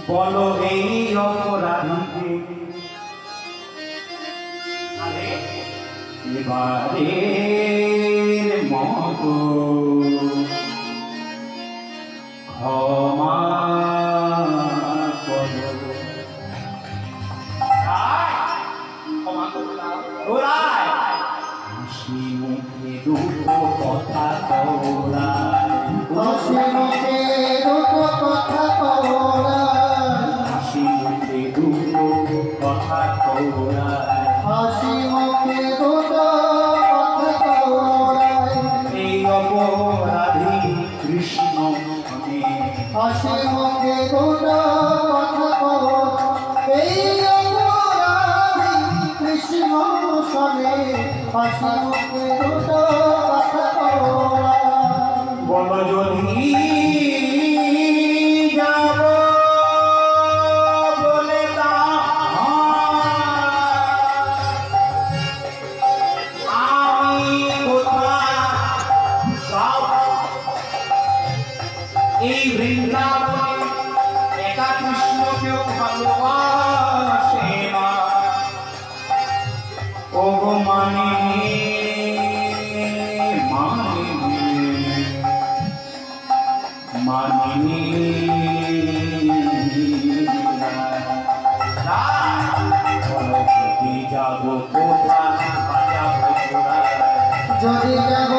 বলো এই অপরাধীকে এবারের মতো ক্ষমা করো। হাসি মুখে দুটো কথা কওরায়, হাসি মুখে দুটো কথা কওরায়, হাসি মুখে দুটো কথা কওরায়, হাসি মুখে দুটো কথা কওরায়, এই অপরাধী কৃষ্ণ মনে হাসি মুখে দুটো কথা কওরায়, এই অপরাধী কৃষ্ণ শোনে, হাসি মুখে দুটো কথা কওরায়। বলো যদি যাব বলে তা আমি কোথায় সব এই বৃন্দাবনে একা কৃষ্ণকেও ভালোবাসে না। ও গো মানে মানিনি যদি যাব কোথায় বাজাবো কোথায়, যদি যাব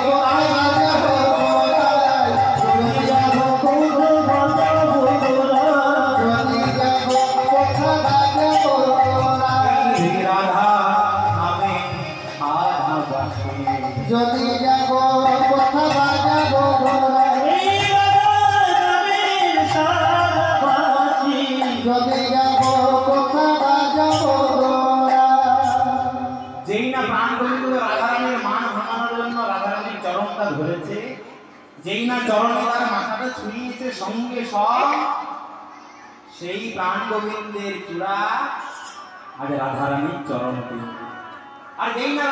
কোথায় বাজাবো কোথায়, যদি যাব কোথায় বাজাবো কোথায়, যদি যাব কোথায় বাজাবো কোথায়, এই রাধা নামে সাধা বাসে, যদি যাব কোথায় বাজাবো কোথায়, যদি যাব কোথায় বাজাবো কোথায়। যেই না প্রাণ গোবিন্দ রাধারানীর মান ভাঙানোর জন্য রাধারানীর চরণটা ধরেছে, যেই না চরণে তার মাথাটা ছুঁয়েছে সঙ্গে সব, সেই প্রাণ গোবিন্দের চূড়া আজ রাধারানীর চরণ পেয়ে। আর যেই না